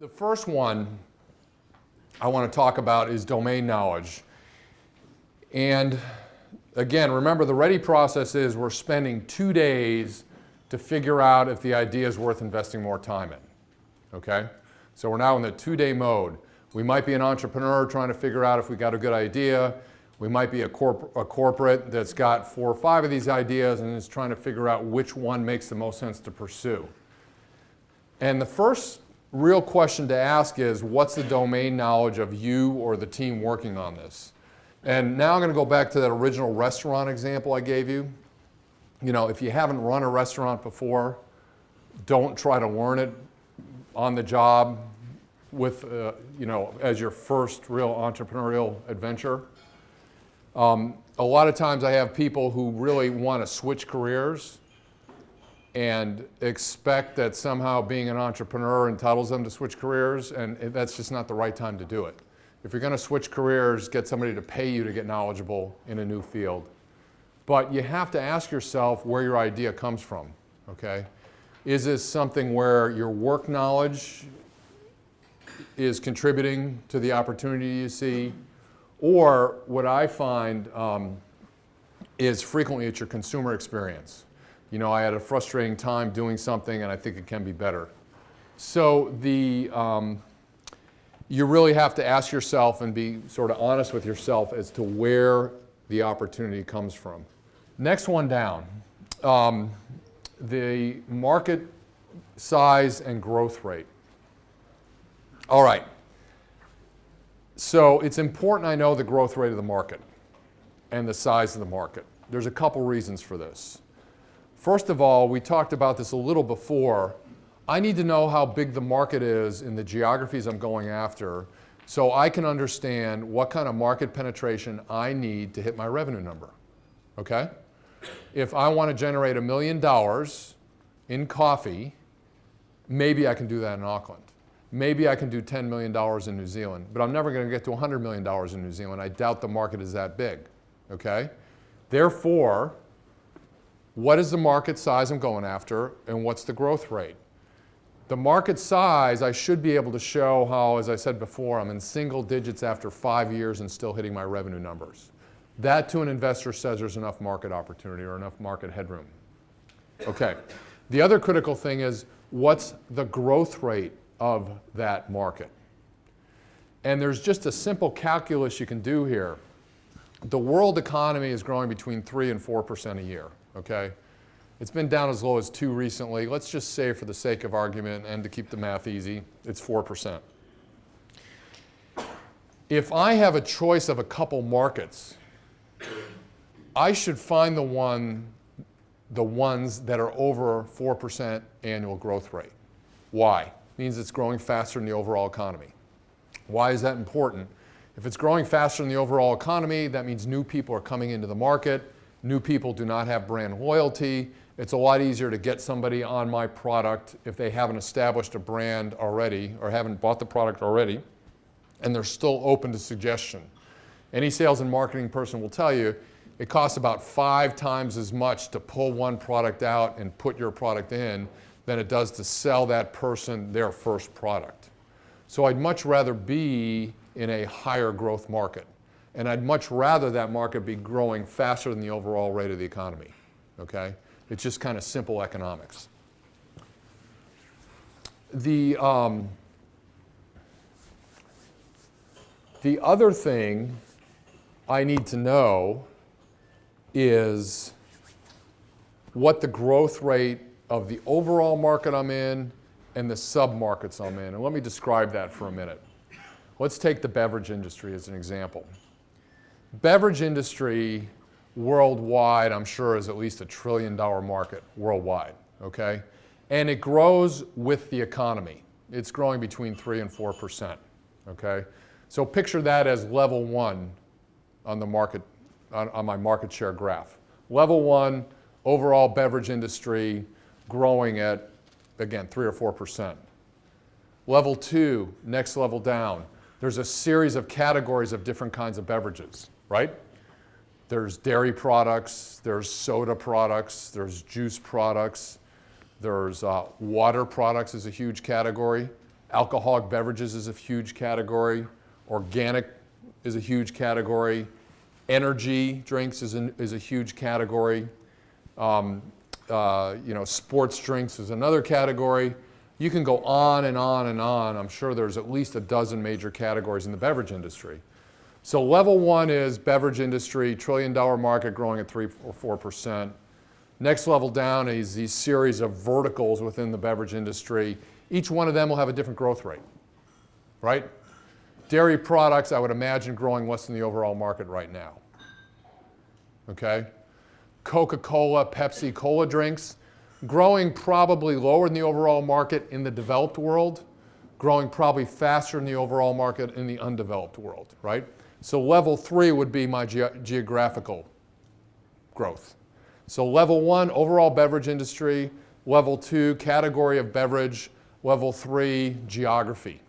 The first one I want to talk about is domain knowledge. And again, remember the ready process is we're spending 2 days to figure out if the idea is worth investing more time in. Okay? So we're now in the 2-day mode. We might be an entrepreneur trying to figure out if we got a good idea. We might be a corporate that's got 4 or 5 of these ideas and is trying to figure out which one makes the most sense to pursue. And the first real question to ask is, what's the domain knowledge of you or the team working on this? And now I'm going to go back to that original restaurant example I gave you. You know, if you haven't run a restaurant before, don't try to learn it on the job with, as your first real entrepreneurial adventure. A lot of times I have people who really want to switch careers and expect that somehow being an entrepreneur entitles them to switch careers, and that's just not the right time to do it. If you're going to switch careers, get somebody to pay you to get knowledgeable in a new field. But you have to ask yourself where your idea comes from, okay? Is this something where your work knowledge is contributing to the opportunity you see? Or what I find is frequently it's your consumer experience. You know, I had a frustrating time doing something and I think it can be better. So you really have to ask yourself and be sort of honest with yourself as to where the opportunity comes from. Next one down, the market size and growth rate. All right. So it's important I know the growth rate of the market and the size of the market. There's a couple reasons for this. First of all, we talked about this a little before. I need to know how big the market is in the geographies I'm going after so I can understand what kind of market penetration I need to hit my revenue number. Okay? If I want to generate $1 million in coffee, maybe I can do that in Auckland. Maybe I can do $10 million in New Zealand, but I'm never going to get to $100 million in New Zealand. I doubt the market is that big. Okay? Therefore, what is the market size I'm going after, and what's the growth rate? The market size, I should be able to show how, as I said before, I'm in single digits after 5 years and still hitting my revenue numbers. That, to an investor, says there's enough market opportunity or enough market headroom. Okay. The other critical thing is, what's the growth rate of that market? And there's just a simple calculus you can do here. The world economy is growing between 3% and 4% a year. Okay? It's been down as low as 2 recently. Let's just say, for the sake of argument and to keep the math easy, it's 4%. If I have a choice of a couple markets, I should find the ones that are over 4% annual growth rate. Why? It means it's growing faster than the overall economy. Why is that important? If it's growing faster than the overall economy, that means new people are coming into the market. New people do not have brand loyalty. It's a lot easier to get somebody on my product if they haven't established a brand already or haven't bought the product already, and they're still open to suggestion. Any sales and marketing person will tell you it costs about 5 times as much to pull one product out and put your product in than it does to sell that person their first product. So I'd much rather be in a higher growth market. And I'd much rather that market be growing faster than the overall rate of the economy. Okay? It's just kind of simple economics. The other thing I need to know is what the growth rate of the overall market I'm in and the sub-markets I'm in. And let me describe that for a minute. Let's take the beverage industry as an example. Beverage industry worldwide, I'm sure, is at least $1 trillion market worldwide, okay? And it grows with the economy. It's growing between 3% and 4%, okay? So picture that as level 1 on the market, on my market share graph. Level 1, overall beverage industry growing at, again, 3 or 4%. Level 2, next level down. There's a series of categories of different kinds of beverages, right? There's dairy products, there's soda products, there's juice products, there's water products is a huge category. Alcoholic beverages is a huge category. Organic is a huge category. Energy drinks is a huge category. Sports drinks is another category. You can go on and on and on. I'm sure there's at least a dozen major categories in the beverage industry. So level 1 is beverage industry, $1 trillion market growing at 3 or 4%. Next level down is these series of verticals within the beverage industry. Each one of them will have a different growth rate, right? Dairy products, I would imagine, growing less than the overall market right now. Okay? Coca-Cola, Pepsi, cola drinks, growing probably lower than the overall market in the developed world, growing probably faster than the overall market in the undeveloped world, right? So level 3 would be my geographical growth. So level 1, overall beverage industry. Level 2, category of beverage. Level 3, geography.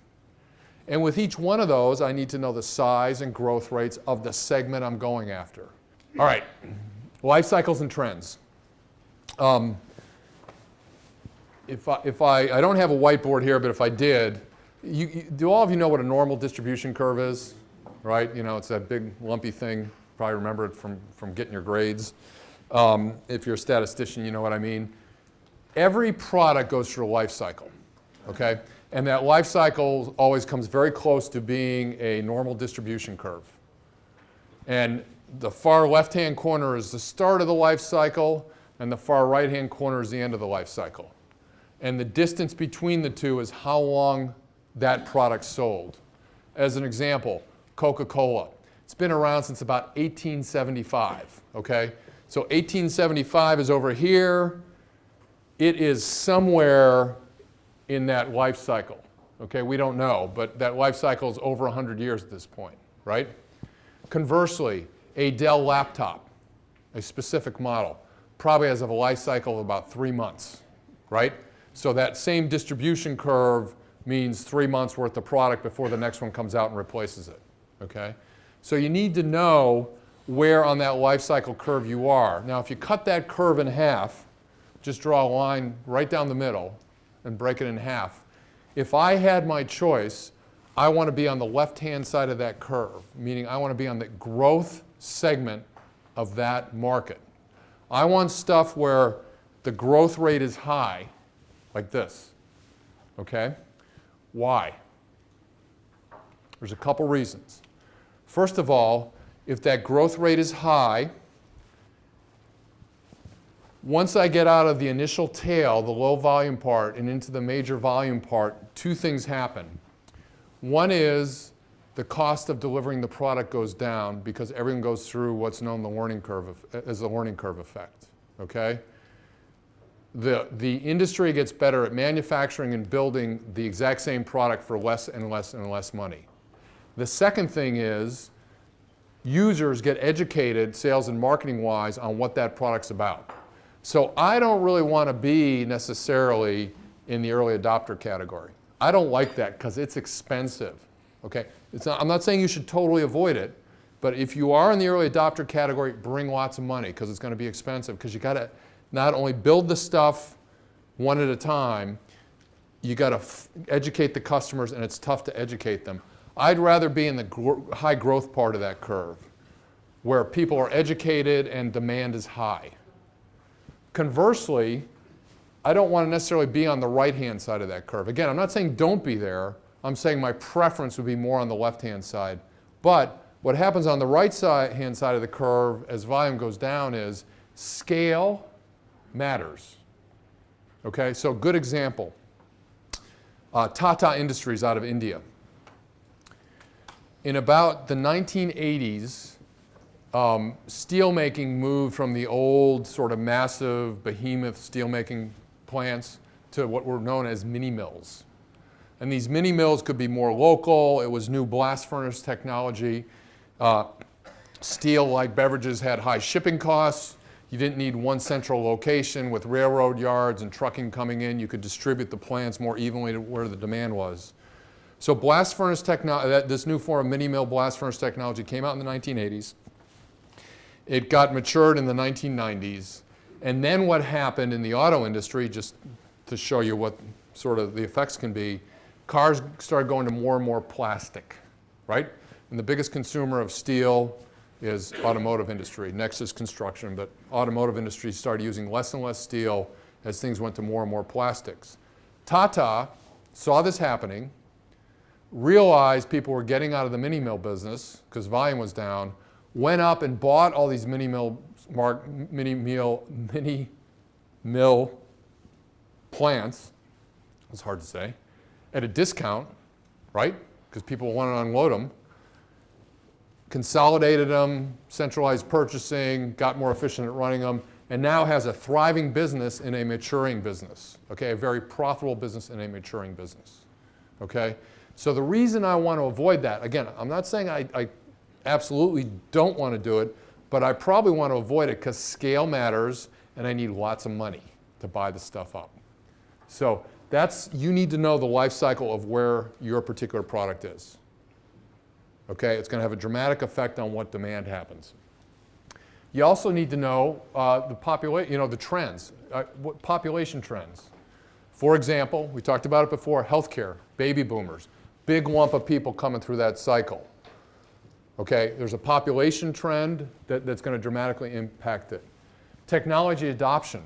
And with each one of those, I need to know the size and growth rates of the segment I'm going after. All right, life cycles and trends. I don't have a whiteboard here, but if I did, do all of you know what a normal distribution curve is? Right? You know, it's that big lumpy thing. Probably remember it from getting your grades. If you're a statistician, you know what I mean. Every product goes through a life cycle, okay? And that life cycle always comes very close to being a normal distribution curve. And the far left-hand corner is the start of the life cycle, and the far right-hand corner is the end of the life cycle. And the distance between the two is how long that product sold. As an example, Coca-Cola. It's been around since about 1875, okay? So 1875 is over here. It is somewhere in that life cycle, okay? We don't know, but that life cycle is over 100 years at this point, right? Conversely, a Dell laptop, a specific model, probably has a life cycle of about 3 months, right? So that same distribution curve means 3 months worth of product before the next one comes out and replaces it, okay? So you need to know where on that life cycle curve you are. Now, if you cut that curve in half, just draw a line right down the middle and break it in half. If I had my choice, I want to be on the left-hand side of that curve, meaning I want to be on the growth segment of that market. I want stuff where the growth rate is high, like this, okay? Why? There's a couple reasons. First of all, if that growth rate is high, once I get out of the initial tail, the low volume part, and into the major volume part, 2 things happen. One is the cost of delivering the product goes down because everything goes through what's known as the learning curve effect, okay? The industry gets better at manufacturing and building the exact same product for less and less and less money. The second thing is users get educated, sales and marketing-wise, on what that product's about. So I don't really want to be necessarily in the early adopter category. I don't like that because it's expensive, okay? I'm not saying you should totally avoid it, but if you are in the early adopter category, bring lots of money because it's going to be expensive because you got to not only build the stuff one at a time, you got to educate the customers, and it's tough to educate them. I'd rather be in the high growth part of that curve where people are educated and demand is high. Conversely, I don't want to necessarily be on the right-hand side of that curve. Again, I'm not saying don't be there. I'm saying my preference would be more on the left-hand side. But what happens on the right-hand side of the curve as volume goes down is scale matters. Okay, so good example. Tata Industries out of India. In about the 1980s, steelmaking moved from the old sort of massive behemoth steelmaking plants to what were known as mini mills. And these mini mills could be more local. It was new blast furnace technology. Steel, like beverages, had high shipping costs. You didn't need one central location with railroad yards and trucking coming in. You could distribute the plants more evenly to where the demand was. So blast furnace technology, this new form of mini mill blast furnace technology came out in the 1980s. It got matured in the 1990s. And then what happened in the auto industry, just to show you what sort of the effects can be, cars started going to more and more plastic, right? And the biggest consumer of steel is automotive industry. Next is construction, but automotive industry started using less and less steel as things went to more and more plastics. Tata saw this happening, realized people were getting out of the mini mill business because volume was down, went up and bought all these mini mill plants, it's hard to say, at a discount, right? Because people want to unload them, consolidated them, centralized purchasing, got more efficient at running them, and now has a thriving business in a maturing business, okay? A very profitable business in a maturing business, okay? So the reason I want to avoid that, again, I'm not saying I absolutely don't want to do it, but I probably want to avoid it because scale matters and I need lots of money to buy the stuff up. So you need to know the life cycle of where your particular product is. Okay, it's going to have a dramatic effect on what demand happens. You also need to know the trends, what population trends. For example, we talked about it before, healthcare, baby boomers, big lump of people coming through that cycle. Okay, there's a population trend that's going to dramatically impact it. Technology adoption.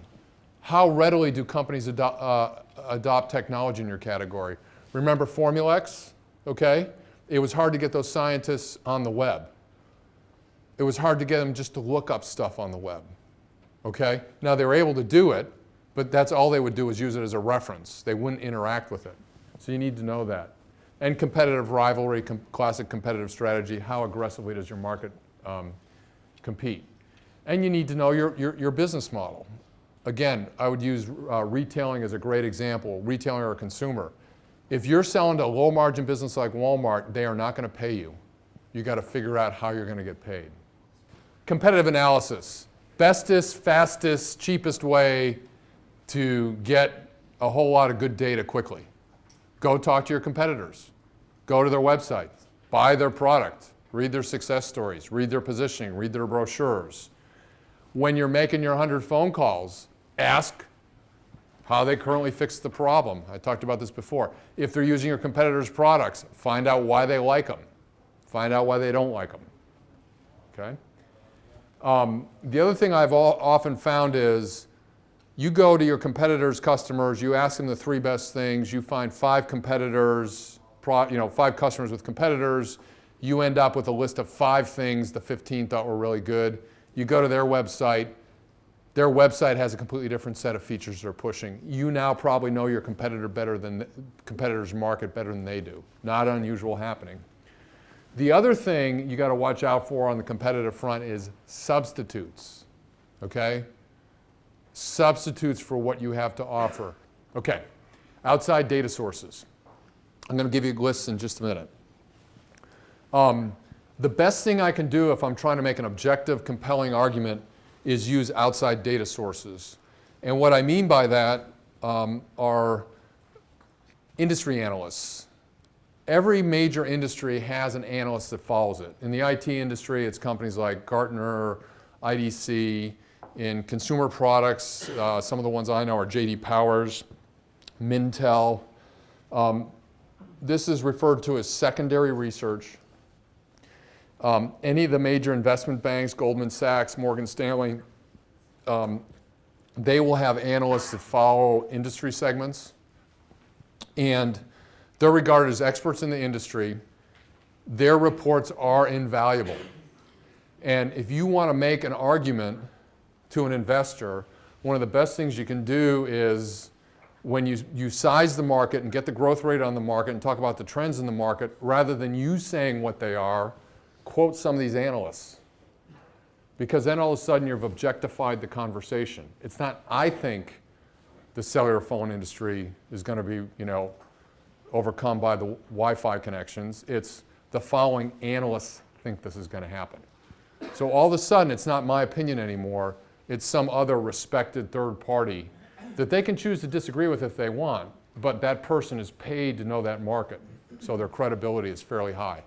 How readily do companies adopt technology in your category? Remember Formulex, okay? It was hard to get those scientists on the web. It was hard to get them just to look up stuff on the web, okay? Now they were able to do it, but that's all they would do is use it as a reference. They wouldn't interact with it. So you need to know that. And competitive rivalry, classic competitive strategy, how aggressively does your market compete? And you need to know your business model. Again, I would use retailing as a great example, retailing or a consumer. If you're selling to a low margin business like Walmart, they are not going to pay you. You got to figure out how you're going to get paid. Competitive analysis. Bestest, fastest, cheapest way to get a whole lot of good data quickly. Go talk to your competitors. Go to their website. Buy their product. Read their success stories. Read their positioning. Read their brochures. When you're making your 100 phone calls, ask how they currently fix the problem. I talked about this before. If they're using your competitors' products, find out why they like them. Find out why they don't like them. Okay? The other thing I've often found is you go to your competitors' customers, you ask them the 3 best things, you find 5 competitors, 5 customers with competitors, you end up with a list of 5 things the 15 thought were really good. You go to their website has a completely different set of features they're pushing. You now probably know your competitor's market better than they do. Not unusual happening. The other thing you got to watch out for on the competitive front is substitutes, okay? Substitutes for what you have to offer. Okay, outside data sources. I'm going to give you lists in just a minute. The best thing I can do if I'm trying to make an objective, compelling argument is use outside data sources. And what I mean by that are industry analysts. Every major industry has an analyst that follows it. In the IT industry, it's companies like Gartner, IDC. In consumer products, some of the ones I know are J.D. Powers, Mintel. This is referred to as secondary research. Any of the major investment banks, Goldman Sachs, Morgan Stanley, they will have analysts that follow industry segments. And they're regarded as experts in the industry. Their reports are invaluable. And if you want to make an argument to an investor, one of the best things you can do is when you size the market and get the growth rate on the market and talk about the trends in the market, rather than you saying what they are, quote some of these analysts. Because then all of a sudden you've objectified the conversation. It's not, I think the cellular phone industry is going to be, overcome by the Wi-Fi connections. It's the following analysts think this is going to happen. So all of a sudden it's not my opinion anymore. It's some other respected third party that they can choose to disagree with if they want, but that person is paid to know that market, so their credibility is fairly high.